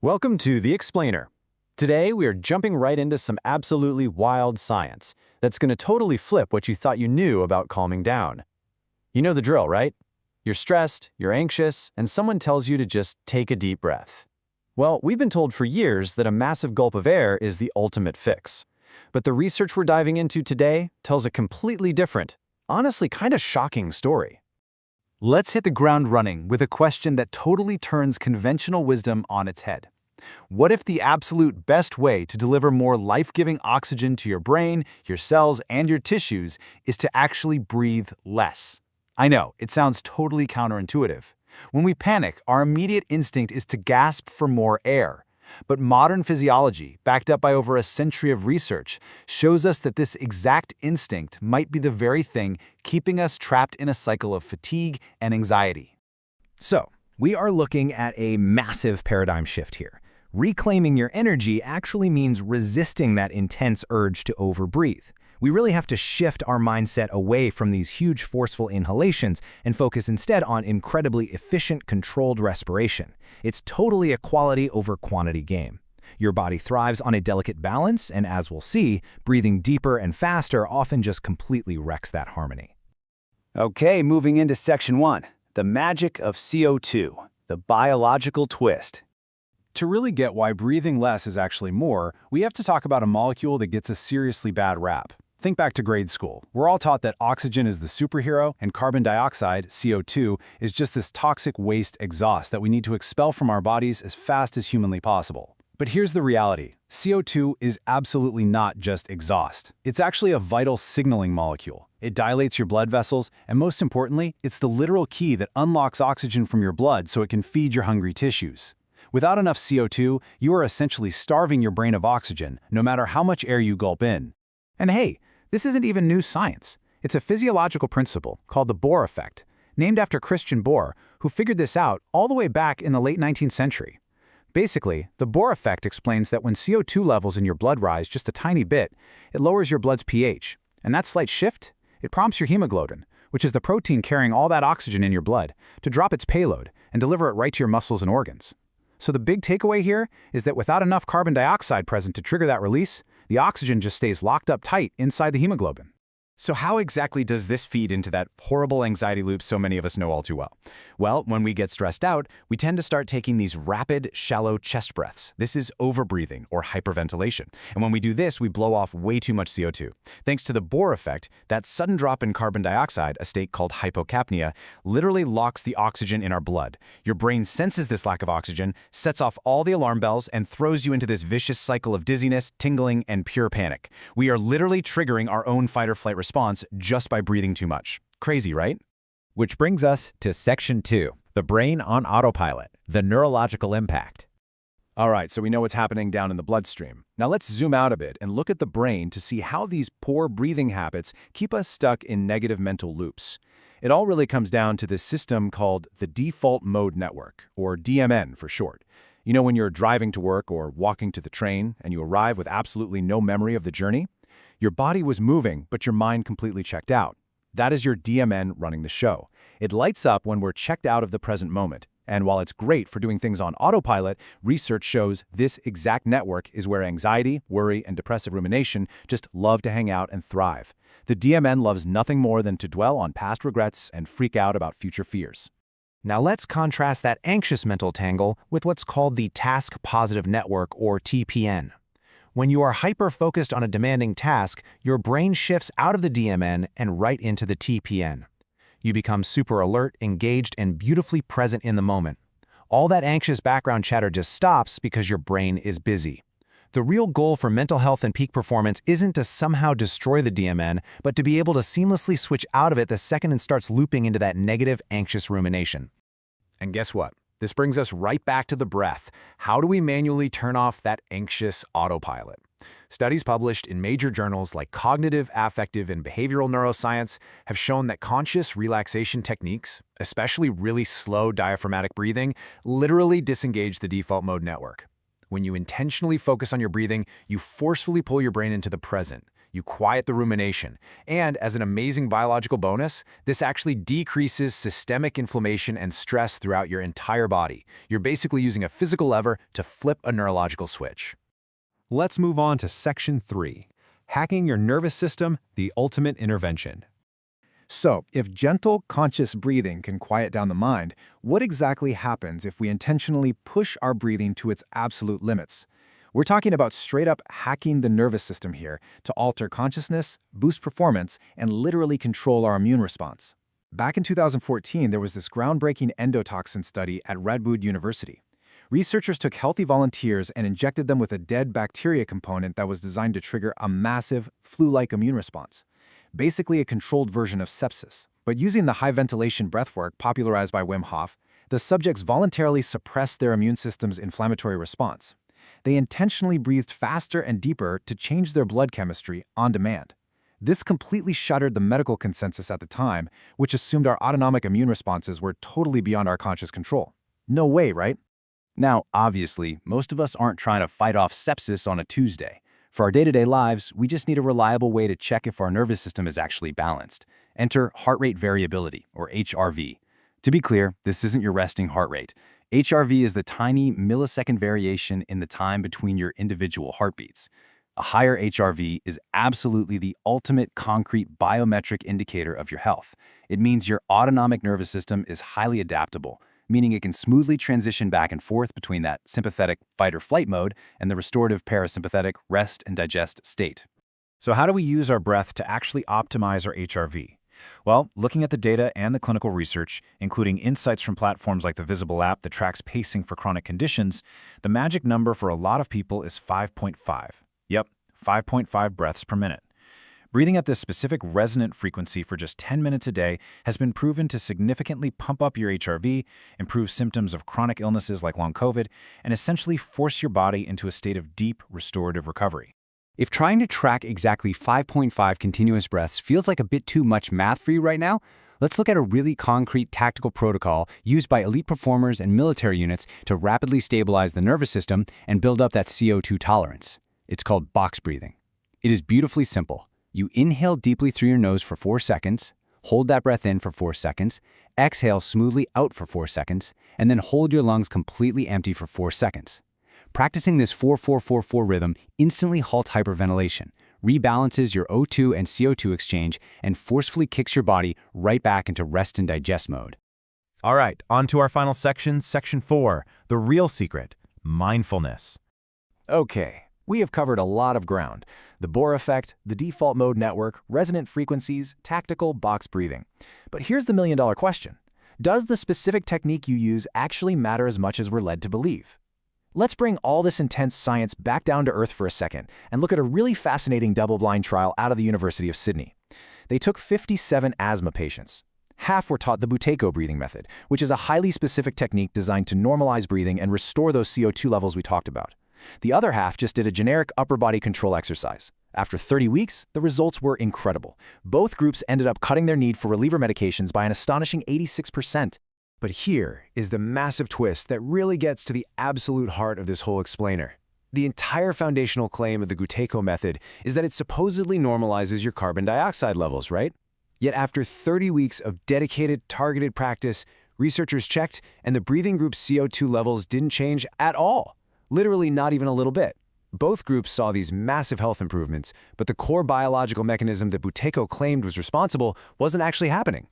Welcome to The Explainer. Today, we are jumping right into some absolutely wild science that's going to totally flip what you thought you knew about calming down. You know the drill, right? You're stressed, you're anxious, and someone tells you to just take a deep breath. Well, we've been told for years that a massive gulp of air is the ultimate fix. But the research we're diving into today tells a completely different, honestly kind of shocking story. Let's hit the ground running with a question that totally turns conventional wisdom on its head. What if the absolute best way to deliver more life-giving oxygen to your brain, your cells, and your tissues is to actually breathe less? I know, it sounds totally counterintuitive. When we panic, our immediate instinct is to gasp for more air. But modern physiology, backed up by over a century of research, shows us that this exact instinct might be the very thing keeping us trapped in a cycle of fatigue and anxiety. So, we are looking at a massive paradigm shift here. Reclaiming your energy actually means resisting that intense urge to overbreathe. We really have to shift our mindset away from these huge forceful inhalations and focus instead on incredibly efficient, controlled respiration. It's totally a quality over quantity game. Your body thrives on a delicate balance, and as we'll see, breathing deeper and faster often just completely wrecks that harmony. Okay, moving into section 1, the magic of CO2, the biological twist. To really get why breathing less is actually more, we have to talk about a molecule that gets a seriously bad rap. Think back to grade school. We're all taught that oxygen is the superhero and carbon dioxide, CO2, is just this toxic waste exhaust that we need to expel from our bodies as fast as humanly possible. But here's the reality. CO2 is absolutely not just exhaust. It's actually a vital signaling molecule. It dilates your blood vessels, and most importantly, it's the literal key that unlocks oxygen from your blood so it can feed your hungry tissues. Without enough CO2, you are essentially starving your brain of oxygen, no matter how much air you gulp in. And hey, this isn't even new science. It's a physiological principle called the Bohr effect, named after Christian Bohr, who figured this out all the way back in the late 19th century. Basically, the Bohr effect explains that when CO2 levels in your blood rise just a tiny bit, it lowers your blood's pH. And that slight shift, it prompts your hemoglobin, which is the protein carrying all that oxygen in your blood, to drop its payload and deliver it right to your muscles and organs. So the big takeaway here is that without enough carbon dioxide present to trigger that release, the oxygen just stays locked up tight inside the hemoglobin. So how exactly does this feed into that horrible anxiety loop so many of us know all too well? Well, when we get stressed out, we tend to start taking these rapid, shallow chest breaths. This is overbreathing or hyperventilation. And when we do this, we blow off way too much CO2. Thanks to the Bohr effect, that sudden drop in carbon dioxide, a state called hypocapnia, literally locks the oxygen in our blood. Your brain senses this lack of oxygen, sets off all the alarm bells, and throws you into this vicious cycle of dizziness, tingling, and pure panic. We are literally triggering our own fight-or-flight response just by breathing too much. Crazy, right? Which brings us to Section 2, the brain on autopilot, the neurological impact. All right, so we know what's happening down in the bloodstream. Now let's zoom out a bit and look at the brain to see how these poor breathing habits keep us stuck in negative mental loops. It all really comes down to this system called the default mode network, or DMN for short. You know when you're driving to work or walking to the train and you arrive with absolutely no memory of the journey? Your body was moving, but your mind completely checked out. That is your DMN running the show. It lights up when we're checked out of the present moment. And while it's great for doing things on autopilot, research shows this exact network is where anxiety, worry, and depressive rumination just love to hang out and thrive. The DMN loves nothing more than to dwell on past regrets and freak out about future fears. Now let's contrast that anxious mental tangle with what's called the task-positive network, or TPN. When you are hyper-focused on a demanding task, your brain shifts out of the DMN and right into the TPN. You become super alert, engaged, and beautifully present in the moment. All that anxious background chatter just stops because your brain is busy. The real goal for mental health and peak performance isn't to somehow destroy the DMN, but to be able to seamlessly switch out of it the second it starts looping into that negative, anxious rumination. And guess what? This brings us right back to the breath. How do we manually turn off that anxious autopilot? Studies published in major journals like Cognitive, Affective, and Behavioral Neuroscience have shown that conscious relaxation techniques, especially really slow diaphragmatic breathing, literally disengage the default mode network. When you intentionally focus on your breathing, you forcefully pull your brain into the present. You quiet the rumination. And as an amazing biological bonus, this actually decreases systemic inflammation and stress throughout your entire body. You're basically using a physical lever to flip a neurological switch. Let's move on to Section 3. Hacking your nervous system, the ultimate intervention. So, if gentle, conscious breathing can quiet down the mind, what exactly happens if we intentionally push our breathing to its absolute limits? We're talking about straight-up hacking the nervous system here to alter consciousness, boost performance, and literally control our immune response. Back in 2014, there was this groundbreaking endotoxin study at Radboud University. Researchers took healthy volunteers and injected them with a dead bacteria component that was designed to trigger a massive, flu-like immune response. Basically a controlled version of sepsis. But using the high-ventilation breathwork popularized by Wim Hof, the subjects voluntarily suppressed their immune system's inflammatory response. They intentionally breathed faster and deeper to change their blood chemistry on demand. This completely shattered the medical consensus at the time, which assumed our autonomic immune responses were totally beyond our conscious control. No way, right? Now, obviously, most of us aren't trying to fight off sepsis on a Tuesday. For our day-to-day lives, we just need a reliable way to check if our nervous system is actually balanced. Enter heart rate variability, or HRV. To be clear, this isn't your resting heart rate. HRV is the tiny millisecond variation in the time between your individual heartbeats. A higher HRV is absolutely the ultimate concrete biometric indicator of your health. It means your autonomic nervous system is highly adaptable, meaning it can smoothly transition back and forth between that sympathetic fight-or-flight mode and the restorative parasympathetic rest and digest state. So how do we use our breath to actually optimize our HRV? Well, looking at the data and the clinical research, including insights from platforms like the Visible app that tracks pacing for chronic conditions, the magic number for a lot of people is 5.5. Yep, 5.5 breaths per minute. Breathing at this specific resonant frequency for just 10 minutes a day has been proven to significantly pump up your HRV, improve symptoms of chronic illnesses like long COVID, and essentially force your body into a state of deep restorative recovery. If trying to track exactly 5.5 continuous breaths feels like a bit too much math for you right now, let's look at a really concrete tactical protocol used by elite performers and military units to rapidly stabilize the nervous system and build up that CO2 tolerance. It's called box breathing. It is beautifully simple. You inhale deeply through your nose for 4 seconds, hold that breath in for 4 seconds, exhale smoothly out for 4 seconds, and then hold your lungs completely empty for 4 seconds. Practicing this 4-4-4-4 rhythm instantly halts hyperventilation, rebalances your O2 and CO2 exchange, and forcefully kicks your body right back into rest and digest mode. All right, on to our final section, Section 4, the real secret, mindfulness. Okay, we have covered a lot of ground. The Bohr effect, the default mode network, resonant frequencies, tactical box breathing. But here's the million-dollar question. Does the specific technique you use actually matter as much as we're led to believe? Let's bring all this intense science back down to earth for a second and look at a really fascinating double-blind trial out of the University of Sydney. They took 57 asthma patients. Half were taught the Buteyko breathing method, which is a highly specific technique designed to normalize breathing and restore those CO2 levels we talked about. The other half just did a generic upper body control exercise. After 30 weeks, the results were incredible. Both groups ended up cutting their need for reliever medications by an astonishing 86%. But here is the massive twist that really gets to the absolute heart of this whole explainer. The entire foundational claim of the Buteyko method is that it supposedly normalizes your carbon dioxide levels, right? Yet after 30 weeks of dedicated, targeted practice, researchers checked and the breathing group's CO2 levels didn't change at all. Literally not even a little bit. Both groups saw these massive health improvements, but the core biological mechanism that Buteyko claimed was responsible wasn't actually happening.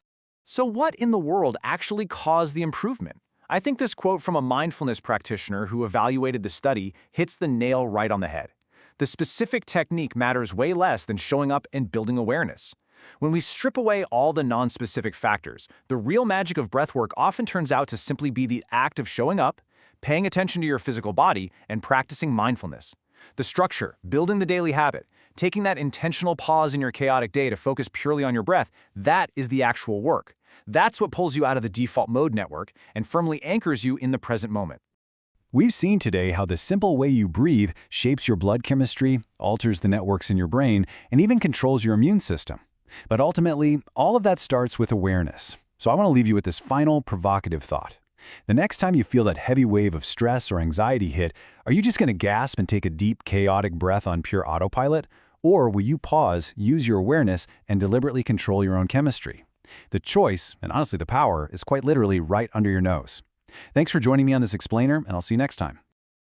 So what in the world actually caused the improvement? I think this quote from a mindfulness practitioner who evaluated the study hits the nail right on the head. The specific technique matters way less than showing up and building awareness. When we strip away all the non-specific factors, the real magic of breathwork often turns out to simply be the act of showing up, paying attention to your physical body, and practicing mindfulness. The structure, building the daily habit, taking that intentional pause in your chaotic day to focus purely on your breath, that is the actual work. That's what pulls you out of the default mode network and firmly anchors you in the present moment. We've seen today how the simple way you breathe shapes your blood chemistry, alters the networks in your brain, and even controls your immune system. But ultimately, all of that starts with awareness. So I want to leave you with this final provocative thought. The next time you feel that heavy wave of stress or anxiety hit, are you just going to gasp and take a deep, chaotic breath on pure autopilot? Or will you pause, use your awareness, and deliberately control your own chemistry? The choice, and honestly the power, is quite literally right under your nose. Thanks for joining me on this explainer, and I'll see you next time.